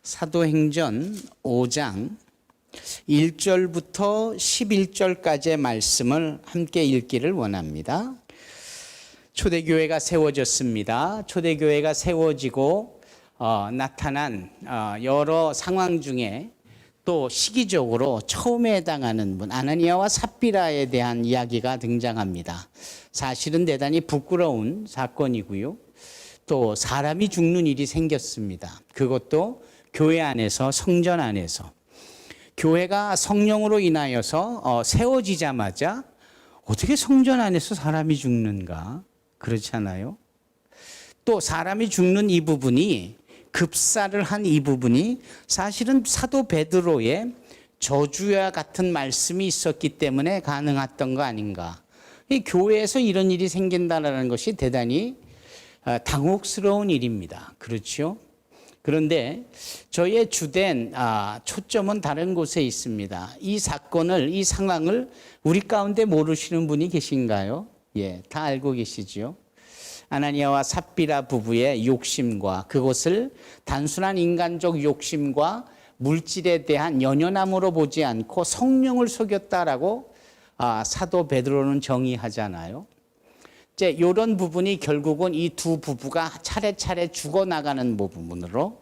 사도행전 5장 1절부터 11절까지의 말씀을 함께 읽기를 원합니다. 초대교회가 세워졌습니다. 초대교회가 세워지고 나타난 여러 상황 중에 또 시기적으로 처음에 해당하는 분 아나니아와 삽비라에 대한 이야기가 등장합니다. 사실은 대단히 부끄러운 사건이고요. 또 사람이 죽는 일이 생겼습니다. 그것도 교회 안에서, 성전 안에서. 교회가 성령으로 인하여서 세워지자마자 어떻게 성전 안에서 사람이 죽는가? 그렇잖아요. 또 사람이 죽는 이 부분이, 급사를 한 이 부분이 사실은 사도 베드로의 저주와 같은 말씀이 있었기 때문에 가능했던 거 아닌가. 이 교회에서 이런 일이 생긴다는 것이 대단히 당혹스러운 일입니다. 그렇죠? 그런데 저희의 주된 초점은 다른 곳에 있습니다. 이 사건을, 이 상황을 우리 가운데 모르시는 분이 계신가요? 예, 다 알고 계시죠? 아나니아와 삽비라 부부의 욕심과 그것을 단순한 인간적 욕심과 물질에 대한 연연함으로 보지 않고 성령을 속였다라고 사도 베드로는 정의하잖아요. 이제 이런 부분이 결국은 이 두 부부가 차례차례 죽어나가는 부분으로,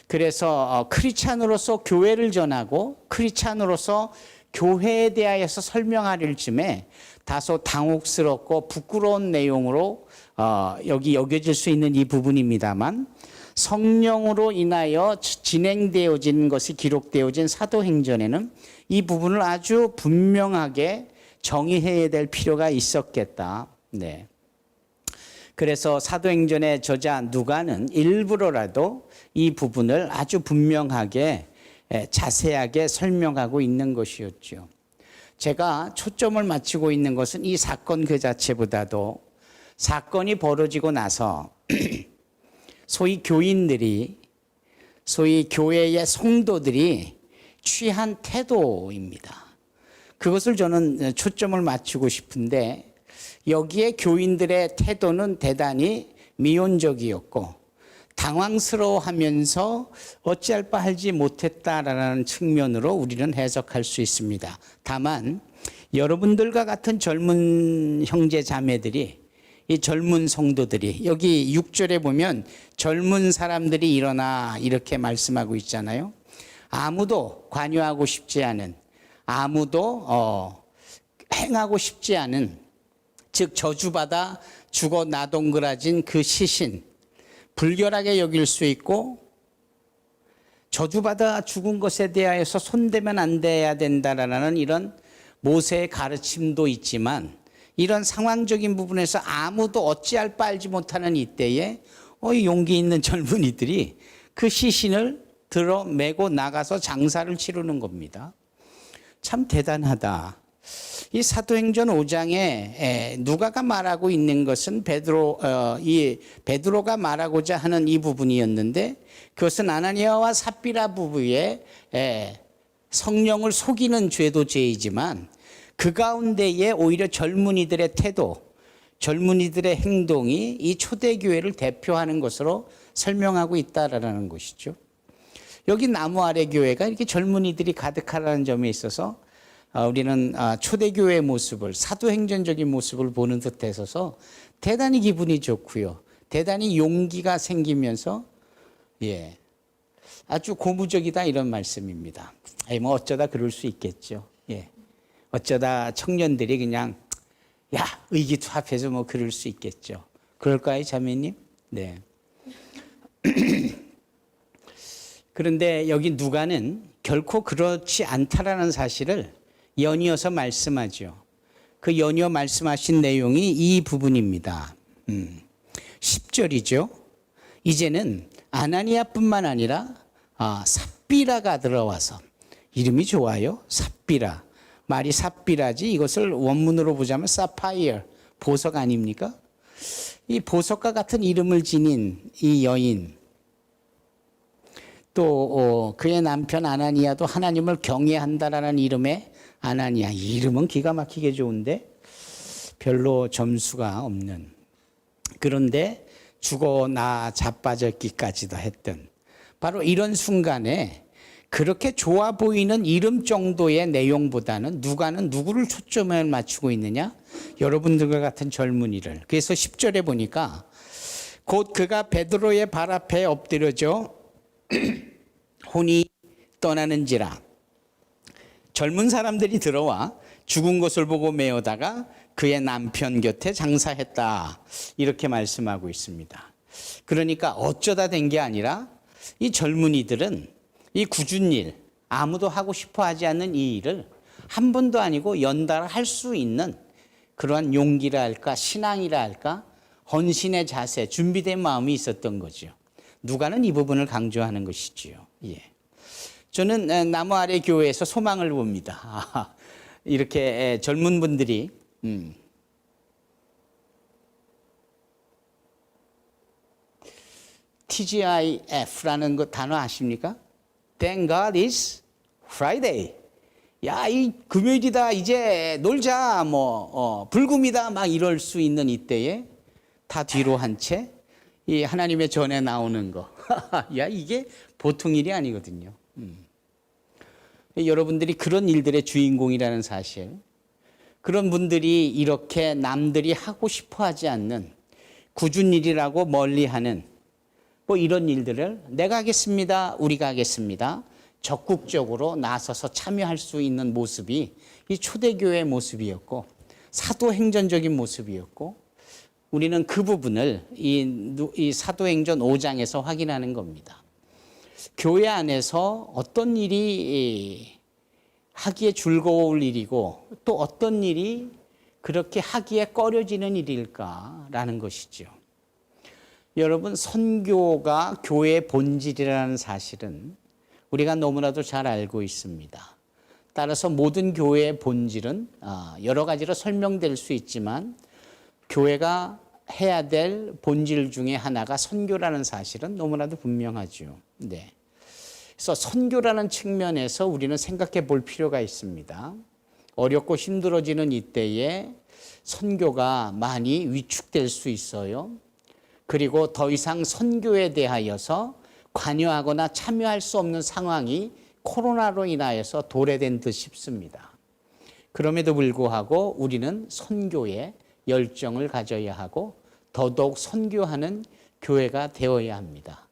그래서 크리스찬으로서 교회를 전하고 크리스찬으로서 교회에 대하여서 설명할 쯤에 다소 당혹스럽고 부끄러운 내용으로 여기 여겨질 수 있는 이 부분입니다만, 성령으로 인하여 진행되어진 것이 기록되어진 사도행전에는 이 부분을 아주 분명하게 정의해야 될 필요가 있었겠다. 네. 그래서 사도행전의 저자 누가는 일부러라도 이 부분을 아주 분명하게 자세하게 설명하고 있는 것이었죠. 제가 초점을 맞추고 있는 것은 이 사건 그 자체보다도 사건이 벌어지고 나서 소위 교인들이, 소위 교회의 성도들이 취한 태도입니다. 그것을 저는 초점을 맞추고 싶은데, 여기에 교인들의 태도는 대단히 미온적이었고 당황스러워하면서 어찌할 바 알지 못했다라는 측면으로 우리는 해석할 수 있습니다. 다만 여러분들과 같은 젊은 형제 자매들이, 이 젊은 성도들이, 여기 6절에 보면 젊은 사람들이 일어나 이렇게 말씀하고 있잖아요. 아무도 관여하고 싶지 않은, 아무도 행하고 싶지 않은, 즉 저주받아 죽어 나동그라진 그 시신, 불결하게 여길 수 있고 저주받아 죽은 것에 대하여서 손대면 안 돼야 된다라는 이런 모세의 가르침도 있지만, 이런 상황적인 부분에서 아무도 어찌할 바 알지 못하는 이때에 용기 있는 젊은이들이 그 시신을 들어 메고 나가서 장사를 치르는 겁니다. 참 대단하다. 이 사도행전 5장에 누가가 말하고 있는 것은 베드로가 말하고자 하는 이 부분이었는데, 그것은 아나니아와 삽비라 부부의 성령을 속이는 죄도 죄이지만 그 가운데에 오히려 젊은이들의 태도, 젊은이들의 행동이 이 초대교회를 대표하는 것으로 설명하고 있다라는 것이죠. 여기 나무 아래 교회가 이렇게 젊은이들이 가득하다는 점에 있어서 우리는 초대교회의 모습을, 사도행전적인 모습을 보는 듯해서 대단히 기분이 좋고요. 대단히 용기가 생기면서 아주 고무적이다 이런 말씀입니다. 뭐 어쩌다 그럴 수 있겠죠. 어쩌다 청년들이 그냥 의기투합해서 뭐 그럴 수 있겠죠. 그럴까요, 자매님? 네. 그런데 여기 누가는 결코 그렇지 않다라는 사실을 연이어서 말씀하죠. 그 연이어 말씀하신 내용이 이 부분입니다. 10절이죠. 이제는 아나니아뿐만 아니라 삽비라가 들어와서, 이름이 좋아요. 삽비라. 말이 삽비라지, 이것을 원문으로 보자면 사파이어, 보석 아닙니까? 이 보석과 같은 이름을 지닌 이 여인, 또 그의 남편 아나니아도 하나님을 경외한다라는 이름의 아나니아, 이 이름은 기가 막히게 좋은데 별로 점수가 없는, 그런데 죽어 나 자빠졌기까지도 했던, 바로 이런 순간에 그렇게 좋아 보이는 이름 정도의 내용보다는 누가는 누구를 초점을 맞추고 있느냐? 여러분들과 같은 젊은이를. 그래서 10절에 보니까 곧 그가 베드로의 발 앞에 엎드려져 혼이 떠나는지라 젊은 사람들이 들어와 죽은 것을 보고 메어다가 그의 남편 곁에 장사했다. 이렇게 말씀하고 있습니다. 그러니까 어쩌다 된 게 아니라 이 젊은이들은 이 굳은 일, 아무도 하고 싶어 하지 않는 이 일을 한 번도 아니고 연달아 할 수 있는 그러한 용기라 할까, 신앙이라 할까, 헌신의 자세, 준비된 마음이 있었던 거죠. 누가는 이 부분을 강조하는 것이지요. 예. 저는 나무 아래 교회에서 소망을 봅니다. 이렇게 젊은 분들이 TGIF라는 거 단어 아십니까? Thank God it's Friday. 야, 이 금요일이다. 이제 놀자. 불금이다. 막 이럴 수 있는 이때에 다 뒤로 한 채 이 하나님의 전에 나오는 거. 야, 이게 보통 일이 아니거든요. 여러분들이 그런 일들의 주인공이라는 사실. 그런 분들이 이렇게 남들이 하고 싶어 하지 않는 굳은 일이라고 멀리하는 이런 일들을 내가 하겠습니다. 우리가 하겠습니다. 적극적으로 나서서 참여할 수 있는 모습이 이 초대교회의 모습이었고 사도행전적인 모습이었고 우리는 그 부분을 이 사도행전 5장에서 확인하는 겁니다. 교회 안에서 어떤 일이 하기에 즐거울 일이고 또 어떤 일이 그렇게 하기에 꺼려지는 일일까라는 것이죠. 여러분, 선교가 교회의 본질이라는 사실은 우리가 너무나도 잘 알고 있습니다. 따라서 모든 교회의 본질은 여러 가지로 설명될 수 있지만 교회가 해야 될 본질 중에 하나가 선교라는 사실은 너무나도 분명하죠. 네. 그래서 선교라는 측면에서 우리는 생각해 볼 필요가 있습니다. 어렵고 힘들어지는 이때에 선교가 많이 위축될 수 있어요. 그리고 더 이상 선교에 대하여서 관여하거나 참여할 수 없는 상황이 코로나로 인하여서 도래된 듯 싶습니다. 그럼에도 불구하고 우리는 선교에 열정을 가져야 하고 더더욱 선교하는 교회가 되어야 합니다.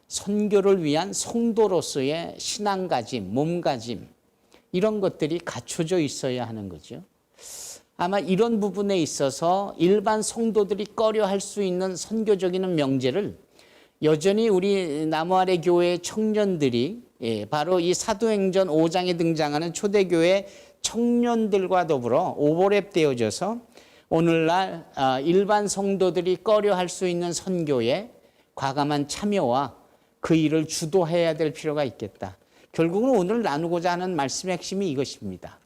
선교를 위한 성도로서의 신앙가짐, 몸가짐 이런 것들이 갖춰져 있어야 하는 거죠. 아마 이런 부분에 있어서 일반 성도들이 꺼려할 수 있는 선교적인 명제를 여전히 우리 나무 아래 교회의 청년들이 바로 이 사도행전 5장에 등장하는 초대교회 청년들과 더불어 오버랩되어져서 오늘날 일반 성도들이 꺼려할 수 있는 선교에 과감한 참여와 그 일을 주도해야 될 필요가 있겠다. 결국은 오늘 나누고자 하는 말씀의 핵심이 이것입니다.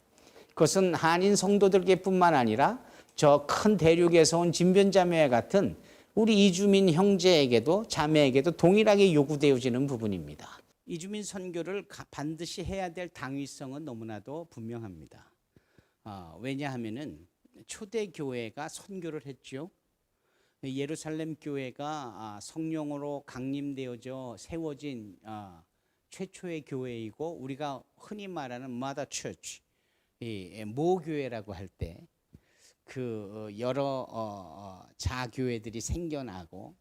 그것은 한인 성도들께뿐만 아니라 저 큰 대륙에서 온 진변자매와 같은 우리 이주민 형제에게도 자매에게도 동일하게 요구되어지는 부분입니다. 이주민 선교를 반드시 해야 될 당위성은 너무나도 분명합니다. 왜냐하면은 초대교회가 선교를 했죠. 예루살렘 교회가 성령으로 강림되어져 세워진 최초의 교회이고 우리가 흔히 말하는 Mother Church, 모교회라고 할 때 그 여러 자교회들이 생겨나고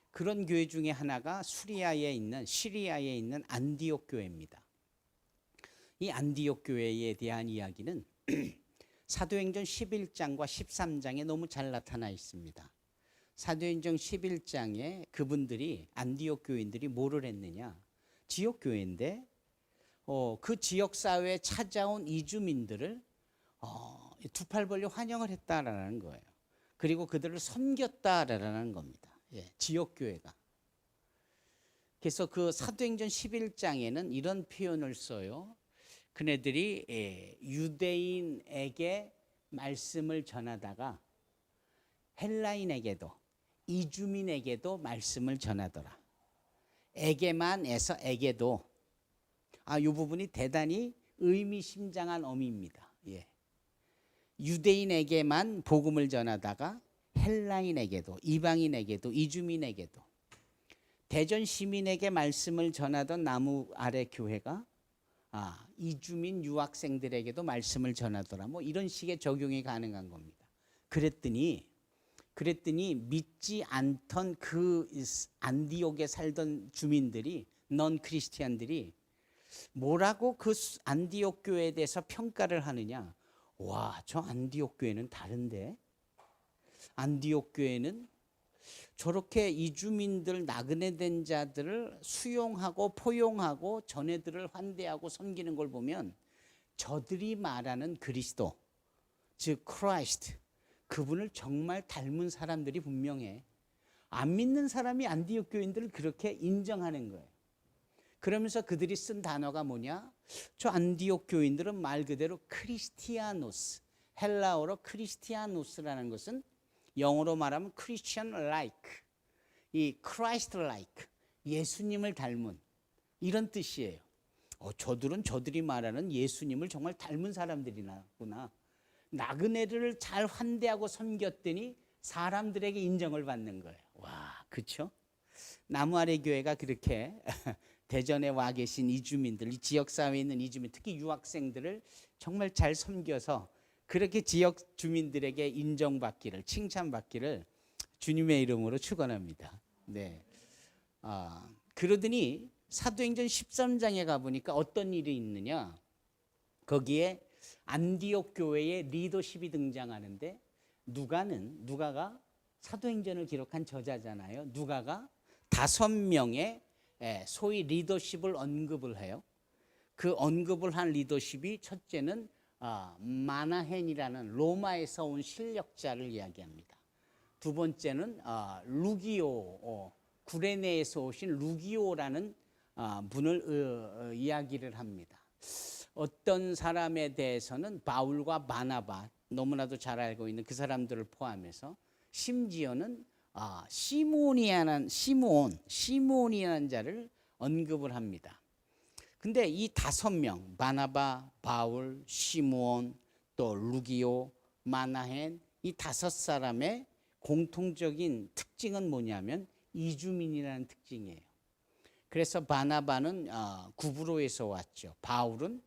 그런 교회 중에 하나가 시리아에 있는 안디옥 교회입니다. 이 안디옥 교회에 대한 이야기는 사도행전 11장과 13장에 너무 잘 나타나 있습니다. 사도행전 11장에 그분들이 안디옥 교인들이 뭐를 했느냐? 지역 교회인데 그 지역 사회에 찾아온 이주민들을 두 팔 벌려 환영을 했다라는 거예요. 그리고 그들을 섬겼다라는 겁니다. 지역 교회가. 그래서 그 사도행전 11장에는 이런 표현을 써요. 그네들이 유대인에게 말씀을 전하다가 헬라인에게도 이주민에게도 말씀을 전하더라. 에게만에서 에게도. 이 부분이 대단히 의미심장한 어미입니다. 유대인에게만 복음을 전하다가 헬라인에게도 이방인에게도 이주민에게도 대전 시민에게 말씀을 전하던 나무 아래 교회가 이주민 유학생들에게도 말씀을 전하더라. 뭐 이런 식의 적용이 가능한 겁니다. 그랬더니 믿지 않던 그 안디옥에 살던 주민들이, 넌 크리스티안들이 뭐라고 그 안디옥 교회에 대해서 평가를 하느냐. 와, 저 안디옥 교회는 다른데? 안디옥 교회는 저렇게 이주민들, 나그네 된 자들을 수용하고 포용하고 전애들을 환대하고 섬기는 걸 보면 저들이 말하는 그리스도, 즉 크라이스트, 그분을 정말 닮은 사람들이 분명해. 안 믿는 사람이 안디옥 교인들을 그렇게 인정하는 거예요. 그러면서 그들이 쓴 단어가 뭐냐? 저 안디옥 교인들은 말 그대로 크리스티아노스, 헬라어로 크리스티아노스라는 것은 영어로 말하면 Christian like, 이 Christ like, 예수님을 닮은 이런 뜻이에요. 저들은 저들이 말하는 예수님을 정말 닮은 사람들이구나. 나그네를 잘 환대하고 섬겼더니 사람들에게 인정을 받는 거예요. 와, 그렇죠? 나무 아래 교회가 그렇게 대전에 와 계신 이주민들, 이 지역사회에 있는 이주민, 특히 유학생들을 정말 잘 섬겨서 그렇게 지역 주민들에게 인정받기를, 칭찬받기를 주님의 이름으로 축원합니다. 네. 그러더니 사도행전 13장에 가보니까 어떤 일이 있느냐. 거기에 안디옥 교회의 리더십이 등장하는데 누가가 사도행전을 기록한 저자잖아요. 누가가 5명의 소위 리더십을 언급을 해요. 그 언급을 한 리더십이 첫째는 마나헨이라는 로마에서 온 실력자를 이야기합니다. 두 번째는 루기오, 구레네에서 오신 루기오라는 분을 이야기를 합니다. 어떤 사람에 대해서는 바울과 바나바, 너무나도 잘 알고 있는 그 사람들을 포함해서, 심지어는 시몬이라는 자를 언급을 합니다. 근데 이 5명, 바나바, 바울, 시므온, 또 루기오, 마나헨, 이 5사람의 공통적인 특징은 뭐냐면 이주민이라는 특징이에요. 그래서 바나바는 구브로에서 왔죠. 바울은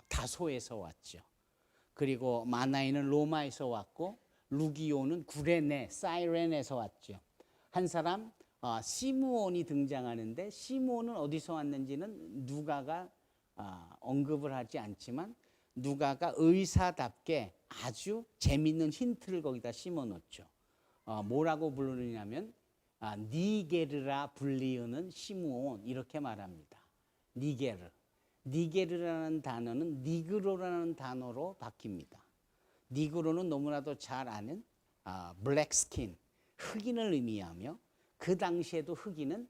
다소에서 왔죠. 그리고 마나헨은 로마에서 왔고, 루기오는 구레네, 사이렌에서 왔죠. 한 사람 시므온이 등장하는데, 시므온은 어디서 왔는지는 누가가 언급을 하지 않지만 누가가 의사답게 아주 재밌는 힌트를 거기다 심어놓죠. 뭐라고 부르느냐면 니게르라 불리우는 시므온, 이렇게 말합니다. 니게르라는 단어는 니그로라는 단어로 바뀝니다. 니그로는 너무나도 잘 아는 블랙스킨, 흑인을 의미하며, 그 당시에도 흑인은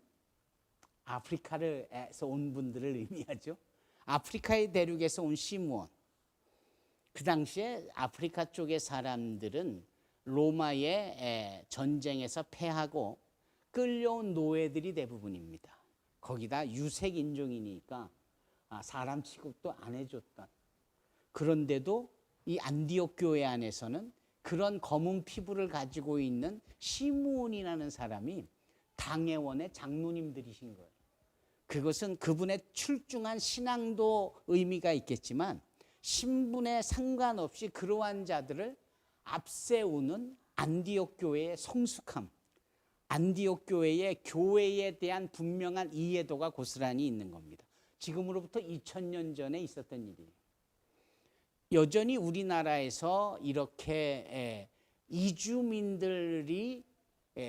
아프리카에서 온 분들을 의미하죠. 아프리카의 대륙에서 온 시므온. 그 당시에 아프리카 쪽의 사람들은 로마의 전쟁에서 패하고 끌려온 노예들이 대부분입니다. 거기다 유색 인종이니까 사람 취급도 안 해줬던. 그런데도 이 안디옥 교회 안에서는 그런 검은 피부를 가지고 있는 시므온이라는 사람이 당회원의 장로님들이신 거예요. 그것은 그분의 출중한 신앙도 의미가 있겠지만 신분에 상관없이 그러한 자들을 앞세우는 안디옥 교회의 성숙함, 안디옥 교회의 교회에 대한 분명한 이해도가 고스란히 있는 겁니다. 지금으로부터 2000년 전에 있었던 일이에요. 여전히 우리나라에서 이렇게 이주민들이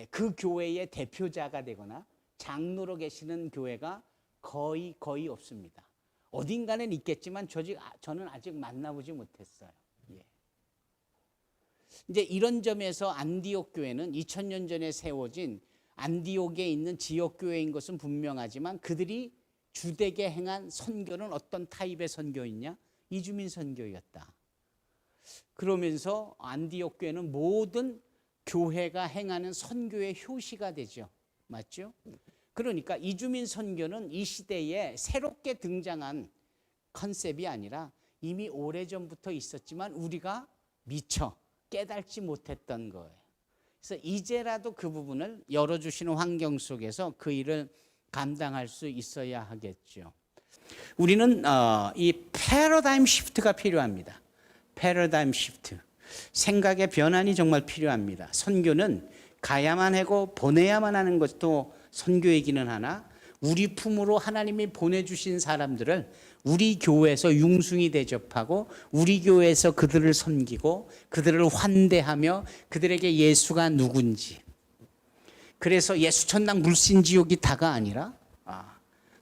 그 교회의 대표자가 되거나 장로로 계시는 교회가 거의 없습니다. 어딘가는 있겠지만 저는 아직 만나보지 못했어요. 예. 이제 이런 점에서 안디옥 교회는 2000년 전에 세워진 안디옥에 있는 지역 교회인 것은 분명하지만 그들이 주되게 행한 선교는 어떤 타입의 선교였냐? 이주민 선교였다. 그러면서 안디옥 교회는 모든 교회가 행하는 선교의 효시가 되죠. 맞죠? 그러니까 이주민 선교는 이 시대에 새롭게 등장한 컨셉이 아니라 이미 오래전부터 있었지만 우리가 미처 깨닫지 못했던 거예요. 그래서 이제라도 그 부분을 열어주시는 환경 속에서 그 일을 감당할 수 있어야 하겠죠. 우리는 이 패러다임 시프트가 필요합니다. 패러다임 시프트. 생각의 변환이 정말 필요합니다. 선교는 가야만 하고 보내야만 하는 것도 선교이기는 하나 우리 품으로 하나님이 보내주신 사람들을 우리 교회에서 융숭이 대접하고 우리 교회에서 그들을 섬기고 그들을 환대하며 그들에게 예수가 누군지, 그래서 예수천당 물신지옥이 다가 아니라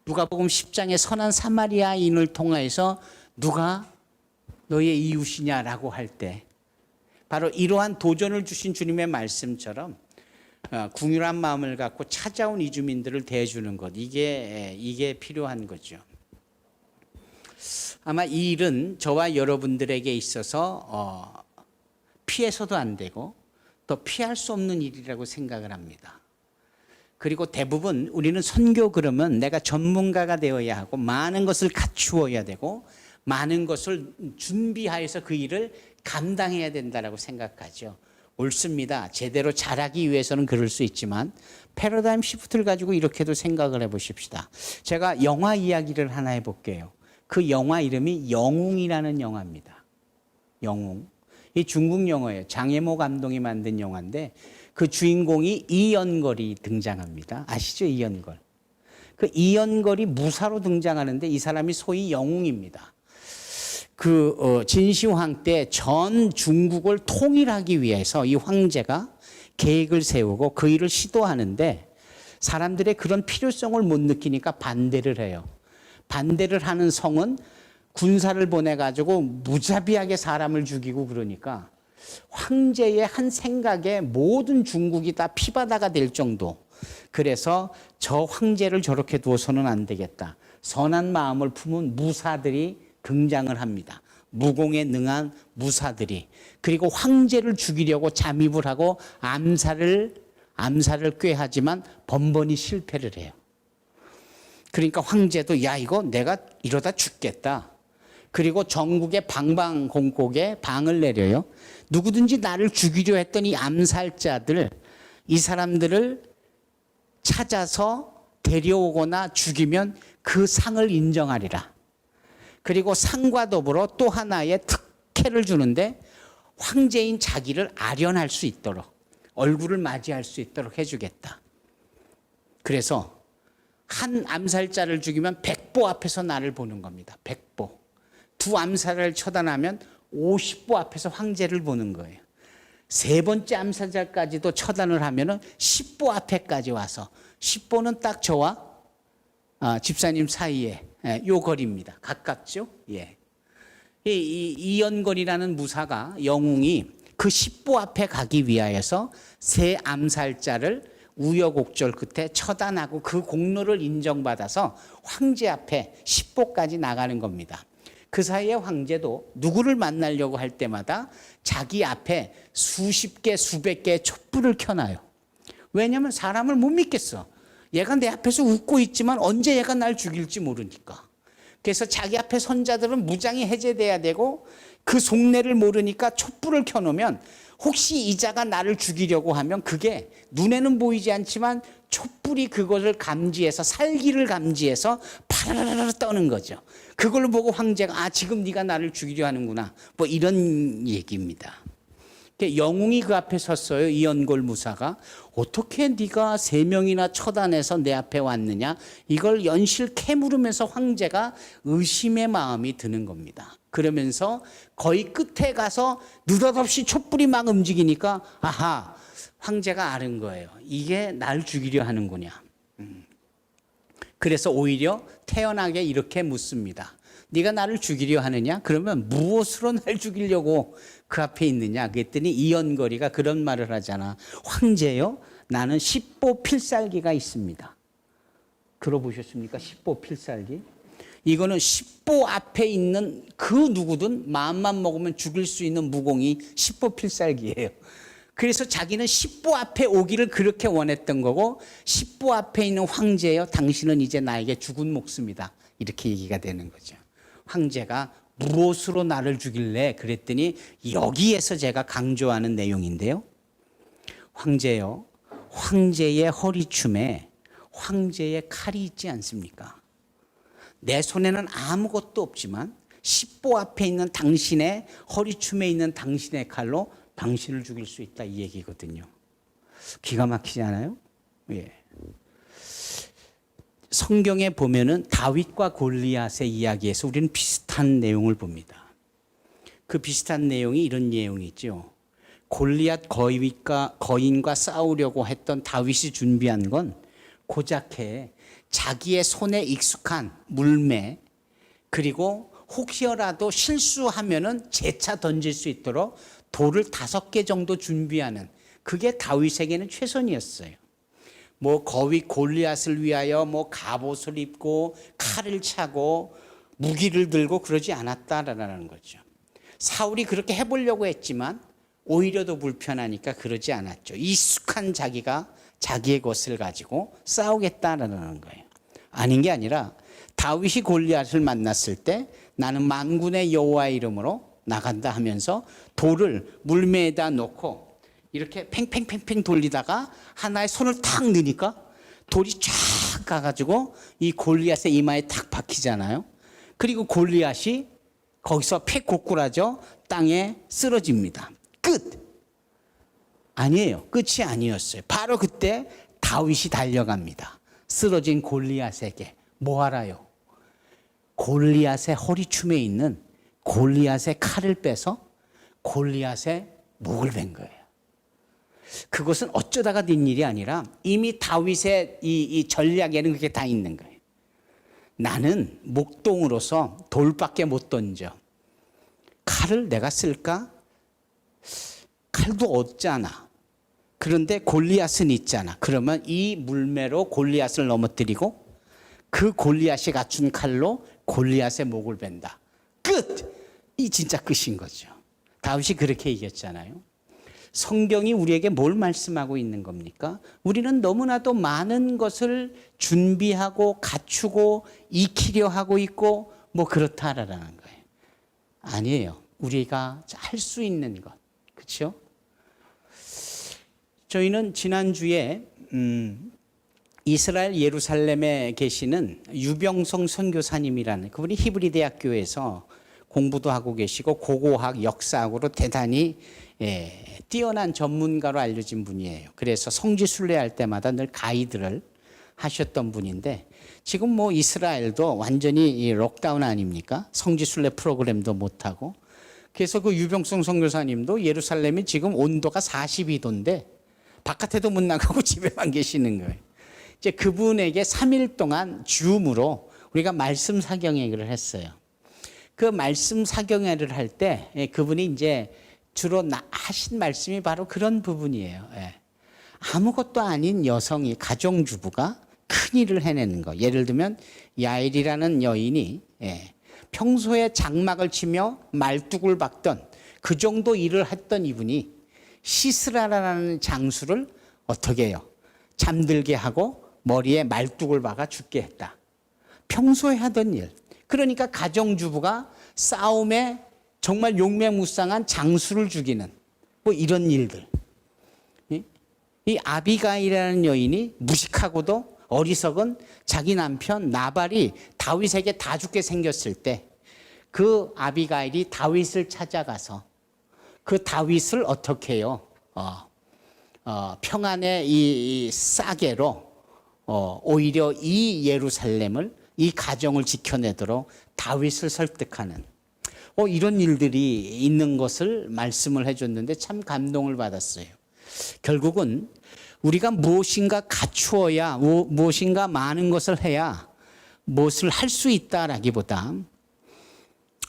누가복음 10장의 선한 사마리아인을 통해서 누가 너의 이웃이냐라고 할 때 바로 이러한 도전을 주신 주님의 말씀처럼 궁휼한 마음을 갖고 찾아온 이주민들을 대해주는 것, 이게 필요한 거죠. 아마 이 일은 저와 여러분들에게 있어서 피해서도 안 되고 또 피할 수 없는 일이라고 생각을 합니다. 그리고 대부분 우리는 선교 그러면 내가 전문가가 되어야 하고 많은 것을 갖추어야 되고 많은 것을 준비하여서 그 일을 감당해야 된다라고 생각하죠. 옳습니다. 제대로 잘하기 위해서는 그럴 수 있지만 패러다임 시프트를 가지고 이렇게도 생각을 해보십시다. 제가 영화 이야기를 하나 해볼게요. 그 영화 이름이 영웅이라는 영화입니다. 영웅. 이 중국 영화예요. 장혜모 감독이 만든 영화인데 그 주인공이 이연걸이 등장합니다. 아시죠? 이연걸. 그 이연걸이 무사로 등장하는데 이 사람이 소위 영웅입니다. 진시황 때 전 중국을 통일하기 위해서 이 황제가 계획을 세우고 그 일을 시도하는데 사람들의 그런 필요성을 못 느끼니까 반대를 해요. 반대를 하는 성은 군사를 보내가지고 무자비하게 사람을 죽이고 그러니까 황제의 한 생각에 모든 중국이 다 피바다가 될 정도. 그래서 저 황제를 저렇게 두어서는 안 되겠다. 선한 마음을 품은 무사들이 등장을 합니다. 무공에 능한 무사들이. 그리고 황제를 죽이려고 잠입을 하고 암살을 꾀하지만 번번이 실패를 해요. 그러니까 황제도 야 이거 내가 이러다 죽겠다. 그리고 전국의 방방곡곡에 방을 내려요. 누구든지 나를 죽이려 했던 이 암살자들, 이 사람들을 찾아서 데려오거나 죽이면 그 상을 인정하리라. 그리고 상과 더불어 또 하나의 특혜를 주는데 황제인 자기를 아련할 수 있도록, 얼굴을 맞이할 수 있도록 해주겠다. 그래서 한 암살자를 죽이면 100보 앞에서 나를 보는 겁니다. 100보. 두 암살을 처단하면 50보 앞에서 황제를 보는 거예요. 세 번째 암살자까지도 처단을 하면은 10보 앞에까지 와서 10보는 딱 저와 집사님 사이에 요 거리입니다. 가깝죠? 예. 이연걸이라는 무사가 영웅이 그 10보 앞에 가기 위하여서 세 암살자를 우여곡절 끝에 처단하고 그 공로를 인정받아서 황제 앞에 10보까지 나가는 겁니다. 그 사이에 황제도 누구를 만나려고 할 때마다 자기 앞에 수십 개, 수백 개의 촛불을 켜놔요. 왜냐하면 사람을 못 믿겠어. 얘가 내 앞에서 웃고 있지만 언제 얘가 날 죽일지 모르니까. 그래서 자기 앞에 선자들은 무장이 해제돼야 되고 그 속내를 모르니까 촛불을 켜놓으면 혹시 이 자가 나를 죽이려고 하면 그게 눈에는 보이지 않지만 촛불이 그것을 감지해서 살기를 감지해서 파라라라 떠는 거죠. 그걸 보고 황제가 지금 네가 나를 죽이려 하는구나. 뭐 이런 얘기입니다. 영웅이 그 앞에 섰어요. 이연골 무사가. 어떻게 네가 3명이나 처단해서 내 앞에 왔느냐. 이걸 연실 캐물으면서 황제가 의심의 마음이 드는 겁니다. 그러면서 거의 끝에 가서 느닷없이 촛불이 막 움직이니까 아하, 황제가 아는 거예요. 이게 날 죽이려 하는구나. 그래서 오히려 태연하게 이렇게 묻습니다. 네가 나를 죽이려 하느냐? 그러면 무엇으로 날 죽이려고 그 앞에 있느냐? 그랬더니 이연걸이가 그런 말을 하잖아. 황제요? 나는 10보 필살기가 있습니다. 들어보셨습니까? 10보 필살기. 이거는 10보 앞에 있는 그 누구든 마음만 먹으면 죽일 수 있는 무공이 10보 필살기예요. 그래서 자기는 10보 앞에 오기를 그렇게 원했던 거고 10보 앞에 있는 황제요. 당신은 이제 나에게 죽은 목숨이다. 이렇게 얘기가 되는 거죠. 황제가 무엇으로 나를 죽일래? 그랬더니 여기에서 제가 강조하는 내용인데요. 황제요, 황제의 허리춤에 황제의 칼이 있지 않습니까? 내 손에는 아무것도 없지만 십보 앞에 있는 당신의 허리춤에 있는 당신의 칼로 당신을 죽일 수 있다, 이 얘기거든요. 기가 막히지 않아요? 예. 성경에 보면은 다윗과 골리앗의 이야기에서 우리는 비슷한 내용을 봅니다. 그 비슷한 내용이 이런 내용이죠. 골리앗 거인과 싸우려고 했던 다윗이 준비한 건 고작해 자기의 손에 익숙한 물매, 그리고 혹여라도 실수하면은 재차 던질 수 있도록 돌을 5개 정도 준비하는, 그게 다윗에게는 최선이었어요. 뭐 거위 골리앗을 위하여 뭐 갑옷을 입고 칼을 차고 무기를 들고 그러지 않았다라는 거죠. 사울이 그렇게 해보려고 했지만 오히려 더 불편하니까 그러지 않았죠. 익숙한 자기가 자기의 것을 가지고 싸우겠다라는 거예요. 아닌 게 아니라 다윗이 골리앗을 만났을 때 나는 만군의 여호와의 이름으로 나간다 하면서 돌을 물매에다 놓고 이렇게 팽팽팽팽 돌리다가 하나의 손을 탁 넣으니까 돌이 쫙 가가지고 이 골리앗의 이마에 탁 박히잖아요. 그리고 골리앗이 거기서 팩 고꾸라져 땅에 쓰러집니다. 끝! 아니에요. 끝이 아니었어요. 바로 그때 다윗이 달려갑니다. 쓰러진 골리앗에게. 뭐 알아요? 골리앗의 허리춤에 있는 골리앗의 칼을 빼서 골리앗의 목을 벤 거예요. 그것은 어쩌다가 된 일이 아니라 이미 다윗의 이 전략에는 그게 다 있는 거예요. 나는 목동으로서 돌밖에 못 던져. 칼을 내가 쓸까? 칼도 없잖아. 그런데 골리앗은 있잖아. 그러면 이 물매로 골리앗을 넘어뜨리고 그 골리앗이 갖춘 칼로 골리앗의 목을 벤다. 끝! 이 진짜 끝인 거죠. 다윗이 그렇게 이겼잖아요. 성경이 우리에게 뭘 말씀하고 있는 겁니까? 우리는 너무나도 많은 것을 준비하고 갖추고 익히려 하고 있고 뭐 그렇다라는 거예요. 아니에요. 우리가 할 수 있는 것. 그렇죠? 저희는 지난주에 이스라엘 예루살렘에 계시는 유병성 선교사님이라는 그분이 히브리 대학교에서 공부도 하고 계시고 고고학 역사학으로 대단히 뛰어난 전문가로 알려진 분이에요. 그래서 성지 순례할 때마다 늘 가이드를 하셨던 분인데 지금 뭐 이스라엘도 완전히 록다운 아닙니까? 성지 순례 프로그램도 못하고. 그래서 그 유병성 선교사님도 예루살렘이 지금 온도가 42도인데 바깥에도 못 나가고 집에만 계시는 거예요. 이제 그분에게 3일 동안 줌으로 우리가 말씀 사경회를 했어요. 그 말씀 사경회를 할 때 그분이 이제 주로 하신 말씀이 바로 그런 부분이에요. 아무것도 아닌 여성이, 가정주부가 큰 일을 해내는 거. 예를 들면 야엘이라는 여인이 평소에 장막을 치며 말뚝을 박던 그 정도 일을 했던 이분이 시스라라는 장수를 어떻게 해요? 잠들게 하고 머리에 말뚝을 박아 죽게 했다. 평소에 하던 일. 그러니까 가정주부가 싸움에 정말 용맹무쌍한 장수를 죽이는 뭐 이런 일들. 이 아비가일이라는 여인이 무식하고도 어리석은 자기 남편 나발이 다윗에게 다 죽게 생겼을 때 그 아비가일이 다윗을 찾아가서 그 다윗을 어떻게 해요? 평안의 이 싸게로 오히려 이 예루살렘을, 이 가정을 지켜내도록 다윗을 설득하는 이런 일들이 있는 것을 말씀을 해줬는데 참 감동을 받았어요. 결국은 우리가 무엇인가 갖추어야, 무엇인가 많은 것을 해야 무엇을 할 수 있다라기보다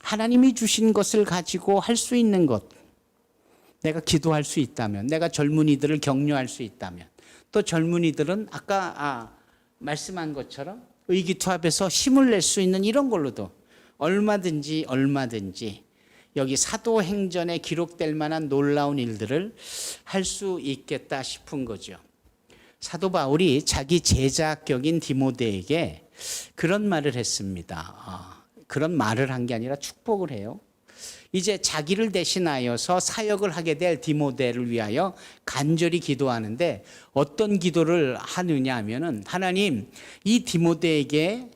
하나님이 주신 것을 가지고 할 수 있는 것, 내가 기도할 수 있다면, 내가 젊은이들을 격려할 수 있다면, 또 젊은이들은 아까 말씀한 것처럼 의기투합해서 힘을 낼 수 있는 이런 걸로도 얼마든지 여기 사도행전에 기록될 만한 놀라운 일들을 할 수 있겠다 싶은 거죠. 사도 바울이 자기 제자격인 디모데에게 그런 말을 했습니다. 그런 말을 한 게 아니라 축복을 해요. 이제 자기를 대신하여서 사역을 하게 될 디모데를 위하여 간절히 기도하는데 어떤 기도를 하느냐 하면은 하나님 이 디모데에게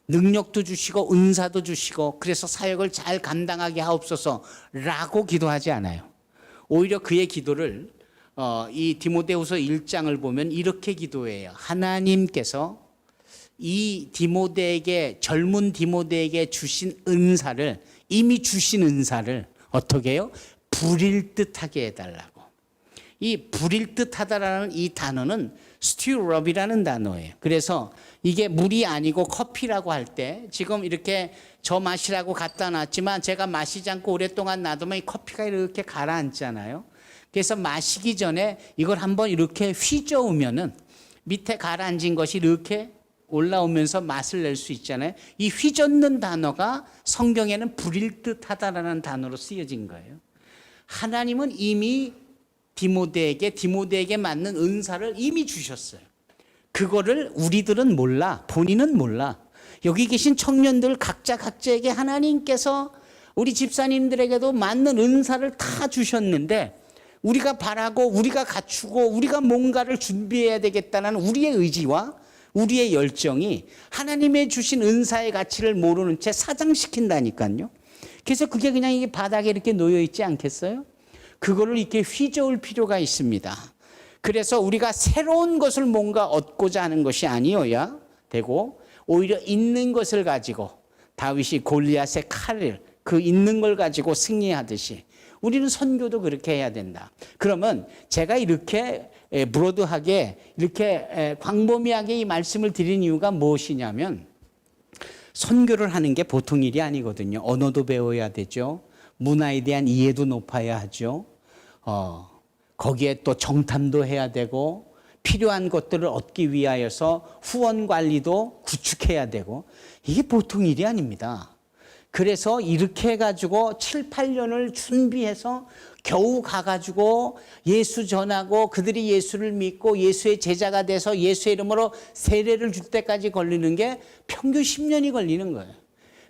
능력도 주시고 은사도 주시고 그래서 사역을 잘 감당하게 하옵소서라고 기도하지 않아요. 오히려 그의 기도를 이 디모데후서 1장을 보면 이렇게 기도해요. 하나님께서 이 디모데에게 젊은 디모데에게 주신 은사를 이미 주신 은사를 어떻게 해요? 부릴 듯하게 해달라고. 이 부릴 듯하다라는 이 단어는 스튜럽이라는 단어예요. 그래서 이게 물이 아니고 커피라고 할 때 지금 이렇게 저 마시라고 갖다 놨지만 제가 마시지 않고 오랫동안 놔두면 이 커피가 이렇게 가라앉잖아요. 그래서 마시기 전에 이걸 한번 이렇게 휘저으면은 밑에 가라앉은 것이 이렇게 올라오면서 맛을 낼 수 있잖아요. 이 휘젓는 단어가 성경에는 부릴 듯하다라는 단어로 쓰여진 거예요. 하나님은 이미 디모데에게 맞는 은사를 이미 주셨어요. 그거를 우리들은 몰라. 본인은 몰라. 여기 계신 청년들 각자에게 하나님께서 우리 집사님들에게도 맞는 은사를 다 주셨는데 우리가 바라고 우리가 갖추고 우리가 뭔가를 준비해야 되겠다는 우리의 의지와 우리의 열정이 하나님의 주신 은사의 가치를 모르는 채 사장시킨다니까요. 그래서 그게 그냥 이게 바닥에 이렇게 놓여 있지 않겠어요? 그거를 이렇게 휘저을 필요가 있습니다. 그래서 우리가 새로운 것을 뭔가 얻고자 하는 것이 아니어야 되고 오히려 있는 것을 가지고 다윗이 골리앗의 칼을 그 있는 걸 가지고 승리하듯이 우리는 선교도 그렇게 해야 된다. 그러면 제가 이렇게 브로드하게 이렇게 광범위하게 이 말씀을 드린 이유가 무엇이냐면 선교를 하는 게 보통 일이 아니거든요. 언어도 배워야 되죠. 문화에 대한 이해도 높아야 하죠. 거기에 또 정탐도 해야 되고 필요한 것들을 얻기 위하여서 후원 관리도 구축해야 되고 이게 보통 일이 아닙니다. 그래서 이렇게 해가지고 7, 8년을 준비해서 겨우 가가지고 예수 전하고 그들이 예수를 믿고 예수의 제자가 돼서 예수의 이름으로 세례를 줄 때까지 걸리는 게 평균 10년이 걸리는 거예요.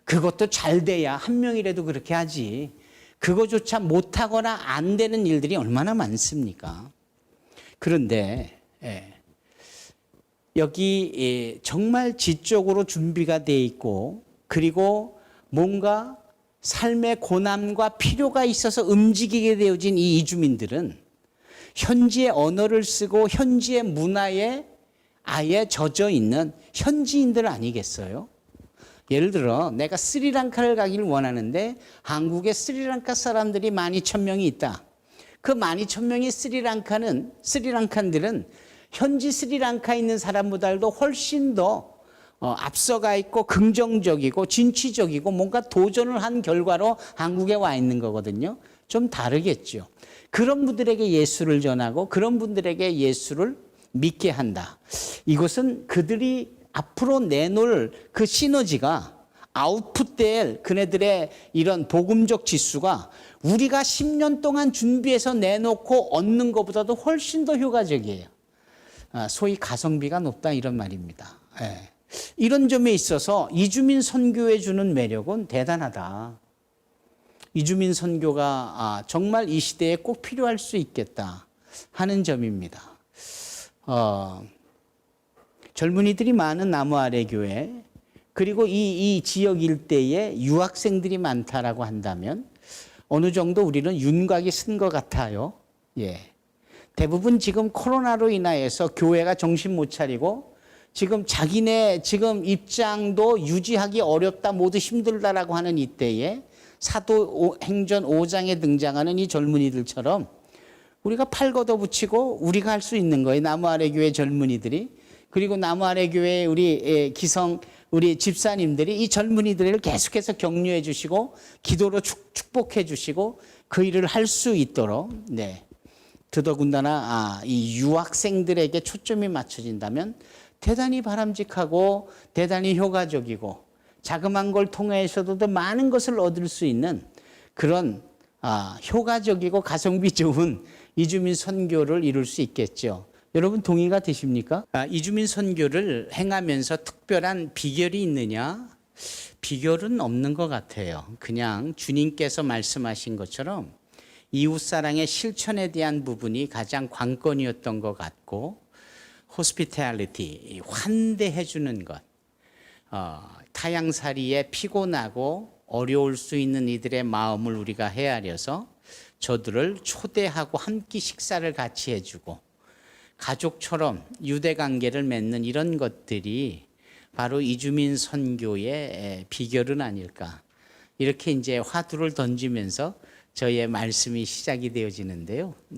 그것도 잘 돼야 한 명이라도 그렇게 하지. 그거조차 못하거나 안 되는 일들이 얼마나 많습니까? 그런데 여기 정말 지적으로 준비가 돼 있고 그리고 뭔가 삶의 고난과 필요가 있어서 움직이게 되어진 이 이주민들은 현지의 언어를 쓰고 현지의 문화에 아예 젖어 있는 현지인들 아니겠어요? 예를 들어 내가 스리랑카를 가기를 원하는데 한국에 스리랑카 사람들이 12,000명이 있다. 그 12,000명이 스리랑칸들은 현지 스리랑카에 있는 사람보다도 훨씬 더 앞서가 있고 긍정적이고 진취적이고 뭔가 도전을 한 결과로 한국에 와 있는 거거든요. 좀 다르겠죠. 그런 분들에게 예수를 전하고 그런 분들에게 예수를 믿게 한다. 이것은 그들이 앞으로 내놓을 그 시너지가 아웃풋될 그네들의 이런 복음적 지수가 우리가 10년 동안 준비해서 내놓고 얻는 것보다도 훨씬 더 효과적이에요. 소위 가성비가 높다 이런 말입니다. 이런 점에 있어서 이주민 선교에 주는 매력은 대단하다. 이주민 선교가 정말 이 시대에 꼭 필요할 수 있겠다 하는 점입니다. 젊은이들이 많은 나무아래 교회 그리고 이 지역 일대에 유학생들이 많다라고 한다면 어느 정도 우리는 윤곽이 쓴 것 같아요. 대부분 지금 코로나로 인하여서 교회가 정신 못 차리고 지금 자기네 지금 입장도 유지하기 어렵다 모두 힘들다라고 하는 이때에 사도행전 5장에 등장하는 이 젊은이들처럼 우리가 팔 걷어붙이고 우리가 할 수 있는 거예요. 나무아래 교회 젊은이들이 그리고 나무아래 교회 우리 기성 우리 집사님들이 이 젊은이들을 계속해서 격려해 주시고 기도로 축복해 주시고 그 일을 할 수 있도록 더더군다나 이 유학생들에게 초점이 맞춰진다면 대단히 바람직하고 대단히 효과적이고 자그마한 걸 통해서도 더 많은 것을 얻을 수 있는 그런 효과적이고 가성비 좋은 이주민 선교를 이룰 수 있겠죠. 여러분 동의가 되십니까? 이주민 선교를 행하면서 특별한 비결이 있느냐? 비결은 없는 것 같아요. 그냥 주님께서 말씀하신 것처럼 이웃사랑의 실천에 대한 부분이 가장 관건이었던 것 같고, 호스피탈리티, 환대해 주는 것, 타향살이에 피곤하고 어려울 수 있는 이들의 마음을 우리가 헤아려서 저들을 초대하고 함께 식사를 같이 해주고 가족처럼 유대 관계를 맺는 이런 것들이 바로 이주민 선교의 비결은 아닐까. 이렇게 이제 화두를 던지면서 저의 말씀이 시작이 되어지는데요.